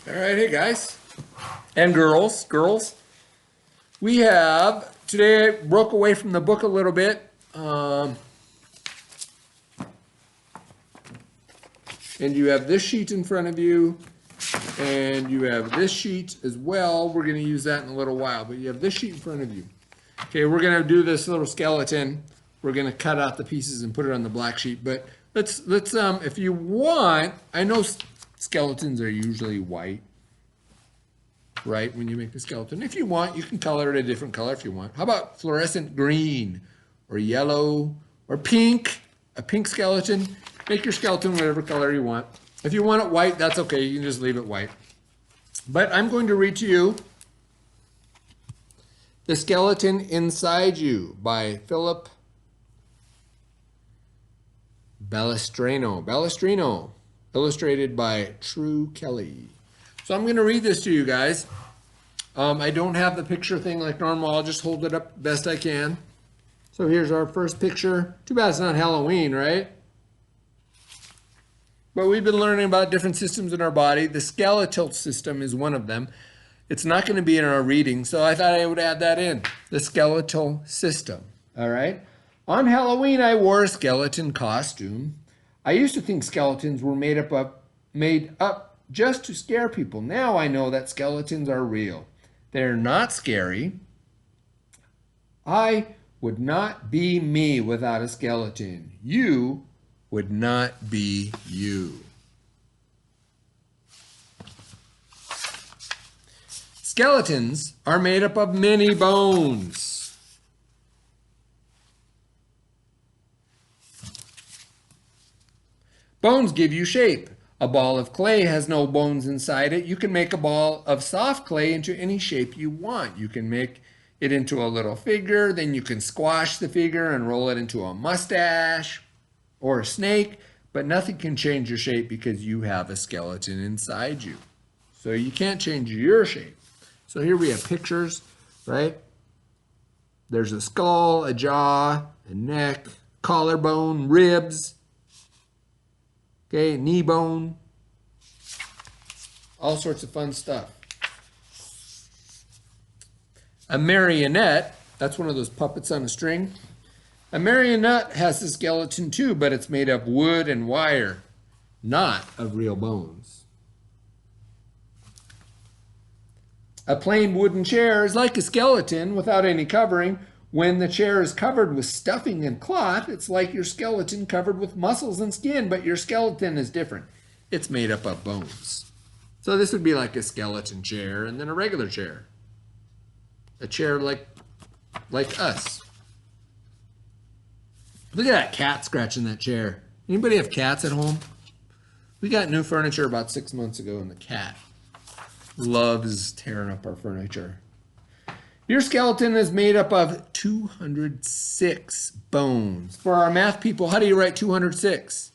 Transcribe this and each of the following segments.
All right, hey guys and girls. We have today broke away from the book a little bit, and you have this sheet in front of you, and you have this sheet as well. We're going to use that in a little while, but you have this sheet in front of you. Okay, we're going to do this little skeleton. We're going to cut out the pieces and put it on the black sheet. But let's if you want, I know skeletons are usually white, right, when you make the skeleton. If you want, you can color it a different color if you want. How about fluorescent green or yellow or pink? A pink skeleton. Make your skeleton whatever color you want. If you want it white, that's okay. You can just leave it white. But I'm going to read to you The Skeleton Inside You by Philip Balestrino, illustrated by True Kelly. So I'm going to read this to you guys. I don't have the picture thing like normal. I'll just hold it up best I can. So here's our first picture. Too bad it's not Halloween, right? But we've been learning about different systems in our body. The skeletal system is one of them. It's not going to be in our reading, so I thought I would add that in. The skeletal system, all right? On Halloween, I wore a skeleton costume. I used to think skeletons were made up just to scare people. Now I know that skeletons are real. They're not scary. I would not be me without a skeleton. You would not be you. Skeletons are made up of many bones. Bones give you shape. A ball of clay has no bones inside it. You can make a ball of soft clay into any shape you want. You can make it into a little figure, then you can squash the figure and roll it into a mustache or a snake, but nothing can change your shape because you have a skeleton inside you. So you can't change your shape. So here we have pictures, right? There's a skull, a jaw, a neck, collarbone, ribs, okay, knee bone, all sorts of fun stuff. A marionette, that's one of those puppets on a string. A marionette has a skeleton too, but it's made of wood and wire, not of real bones. A plain wooden chair is like a skeleton without any covering. When the chair is covered with stuffing and cloth, it's like your skeleton covered with muscles and skin, but your skeleton is different. It's made up of bones. So this would be like a skeleton chair and then a regular chair. A chair like us. Look at that cat scratching that chair. Anybody have cats at home? We got new furniture about 6 months ago, and the cat loves tearing up our furniture. Your skeleton is made up of 206 bones. For our math people, how do you write 206?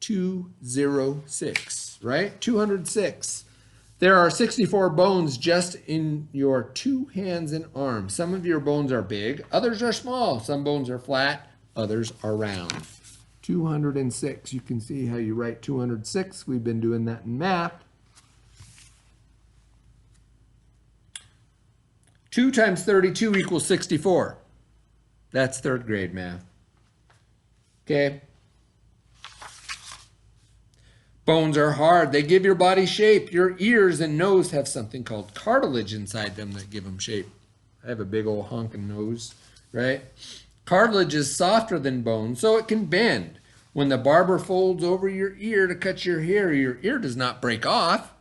206, right? 206. There are 64 bones just in your 2 hands and arms. Some of your bones are big, others are small. Some bones are flat, others are round. 206. You can see how you write 206. We've been doing that in math. 2 times 32 equals 64. That's 3rd grade math. Okay. Bones are hard. They give your body shape. Your ears and nose have something called cartilage inside them that give them shape. I have a big old honking nose, right? Cartilage is softer than bone, so it can bend. When the barber folds over your ear to cut your ear does not break off.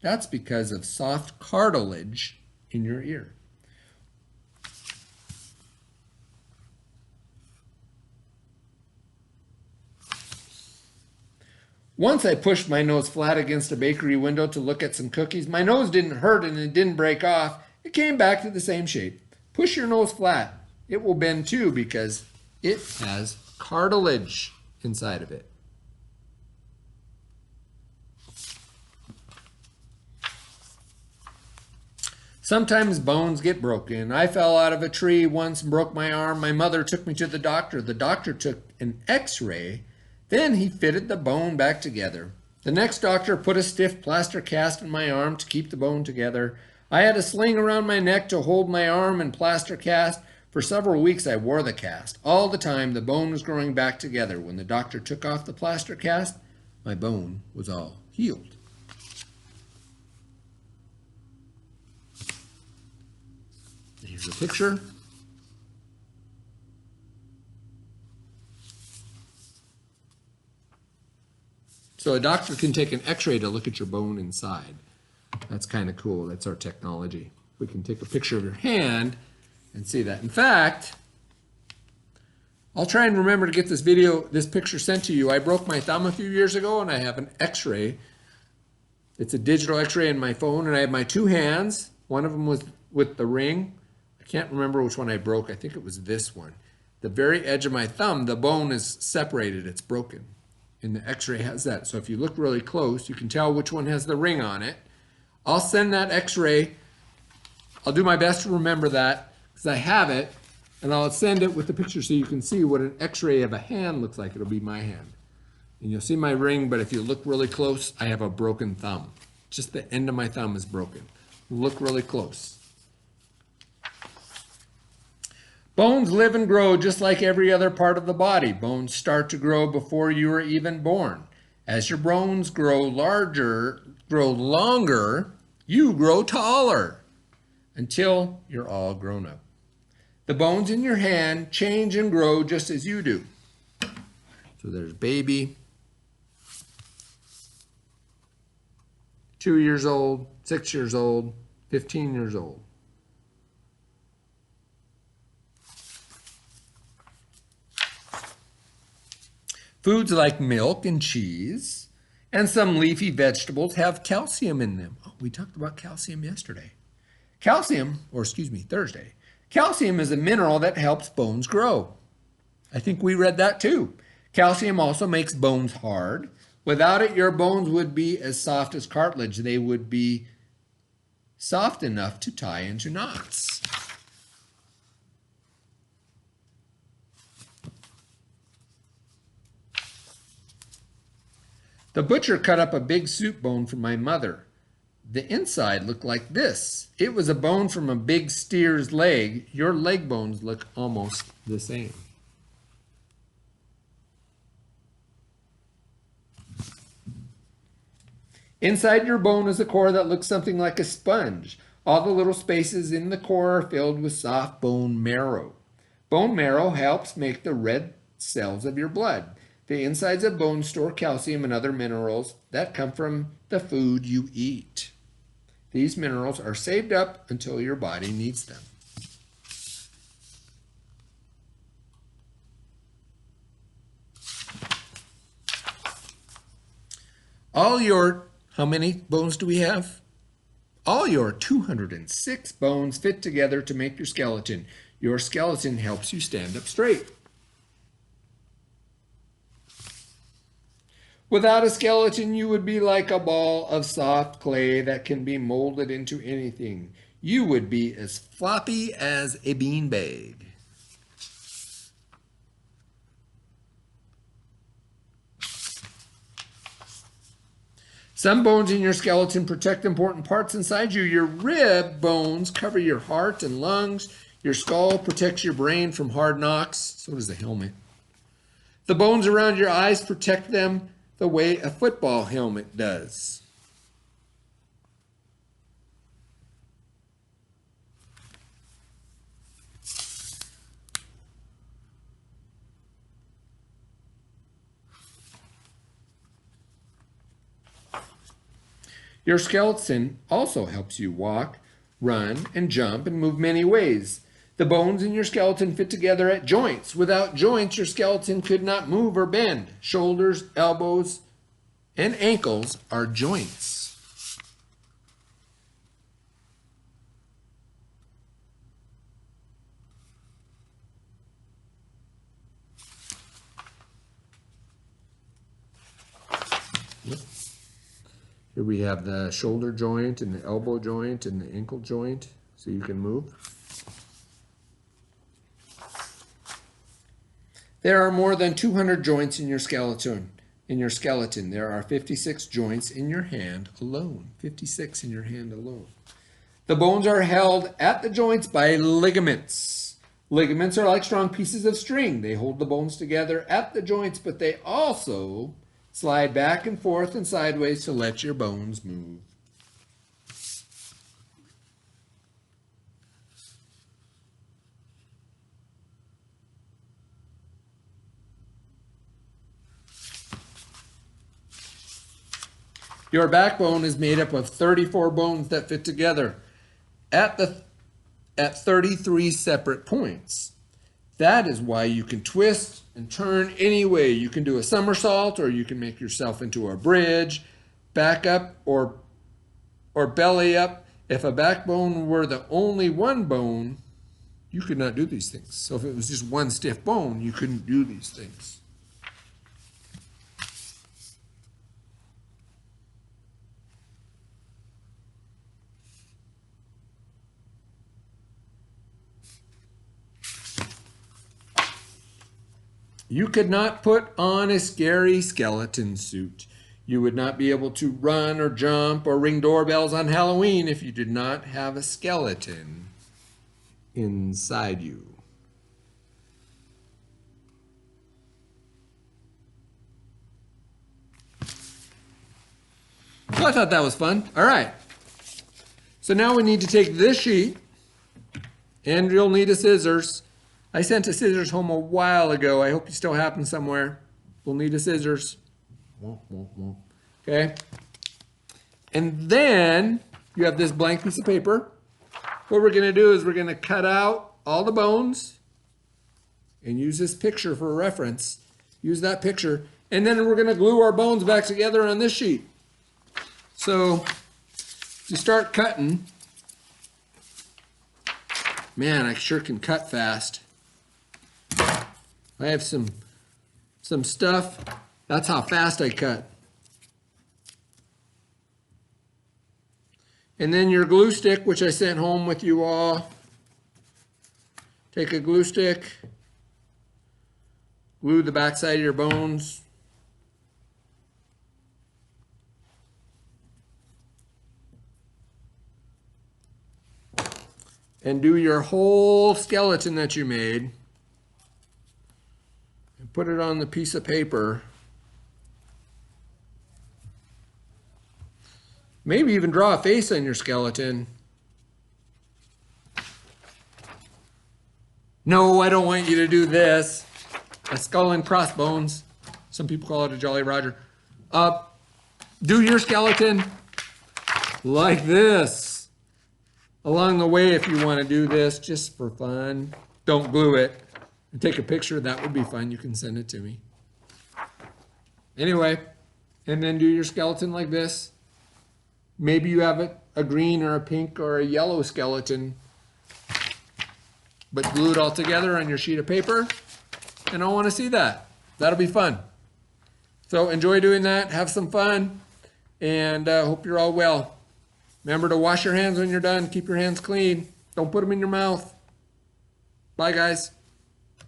That's because of soft cartilage in your ear. Once I pushed my nose flat against a bakery window to look at some cookies. My nose didn't hurt and it didn't break off. It came back to the same shape. Push your nose flat. It will bend too because it has cartilage inside of it. Sometimes bones get broken. I fell out of a tree once and broke my arm. My mother took me to the doctor. The doctor took an x-ray. Then he fitted the bone back together. The next doctor put a stiff plaster cast in my arm to keep the bone together. I had a sling around my neck to hold my arm and plaster cast. For several weeks I wore the cast. All the time the bone was growing back together. When the doctor took off the plaster cast, my bone was all healed. Here's a picture. So a doctor can take an x-ray to look at your bone inside. That's kind of cool. That's our technology. We can take a picture of your hand and see that. In fact, I'll try and remember to get this picture sent to you. I broke my thumb a few years ago and I have an x-ray. It's a digital x-ray in my phone, and I have my two hands. One of them was with the ring. I can't remember which one I broke. I think it was this one. The very edge of my thumb, the bone is separated. It's broken. And the x-ray has that. So if you look really close, you can tell which one has the ring on it. I'll send that x-ray. I'll do my best to remember that because I have it, and I'll send it with the picture so you can see what an x-ray of a hand looks like. It'll be my hand. And you'll see my ring, but if you look really close, I have a broken thumb. Just the end of my thumb is broken. Look really close. Bones live and grow just like every other part of the body. Bones start to grow before you are even born. As your bones grow longer, you grow taller until you're all grown up. The bones in your hand change and grow just as you do. So there's baby, 2 years old, 6 years old, 15 years old. Foods like milk and cheese and some leafy vegetables have calcium in them. Oh, we talked about calcium yesterday. Thursday. Calcium is a mineral that helps bones grow. I think we read that too. Calcium also makes bones hard. Without it, your bones would be as soft as cartilage. They would be soft enough to tie into knots. The butcher cut up a big soup bone for my mother. The inside looked like this. It was a bone from a big steer's leg. Your leg bones look almost the same. Inside your bone is a core that looks something like a sponge. All the little spaces in the core are filled with soft bone marrow. Bone marrow helps make the red cells of your blood. The insides of bones store calcium and other minerals that come from the food you eat. These minerals are saved up until your body needs them. How many bones do we have? All your 206 bones fit together to make your skeleton. Your skeleton helps you stand up straight. Without a skeleton, you would be like a ball of soft clay that can be molded into anything. You would be as floppy as a beanbag. Some bones in your skeleton protect important parts inside you. Your rib bones cover your heart and lungs. Your skull protects your brain from hard knocks. So does the helmet. The bones around your eyes protect them the way a football helmet does. Your skeleton also helps you walk, run, and jump and move many ways. The bones in your skeleton fit together at joints. Without joints, your skeleton could not move or bend. Shoulders, elbows, and ankles are joints. Here we have the shoulder joint and the elbow joint and the ankle joint, so you can move. There are more than 200 joints in your skeleton. in your skeleton. There are 56 joints in your hand alone. 56 in your hand alone. The bones are held at the joints by ligaments. Ligaments are like strong pieces of string. They hold the bones together at the joints, but they also slide back and forth and sideways to let your bones move. Your backbone is made up of 34 bones that fit together at 33 separate points. That is why you can twist and turn any way. You can do a somersault, or you can make yourself into a bridge, back up, or belly up. If a backbone were the only one bone, you could not do these things. So if it was just one stiff bone, you couldn't do these things. You could not put on a scary skeleton suit. You would not be able to run or jump or ring doorbells on Halloween if you did not have a skeleton inside you. So I thought that was fun. All right. So now we need to take this sheet, and you'll need a scissors. I sent a scissors home a while ago. I hope you still have them somewhere. We'll need a scissors. Okay. And then you have this blank piece of paper. What we're going to do is we're going to cut out all the bones and use this picture for a reference. Use that picture. And then we're going to glue our bones back together on this sheet. So you start cutting. Man, I sure can cut fast. I have some stuff. That's how fast I cut. And then your glue stick, which I sent home with you all. Take a glue stick, glue the backside of your bones. And do your whole skeleton that you made. And put it on the piece of paper. Maybe even draw a face on your skeleton. No, I don't want you to do this. A skull and crossbones. Some people call it a Jolly Roger. Do your skeleton like this. Along the way, if you want to do this just for fun, don't glue it. And take a picture. That would be fun. You can send it to me. Anyway, and then do your skeleton like this. Maybe you have a green or a pink or a yellow skeleton, but glue it all together on your sheet of paper. And I want to see that. That'll be fun. So enjoy doing that. Have some fun. And hope you're all well. Remember to wash your hands when you're done. Keep your hands clean. Don't put them in your mouth. Bye, guys.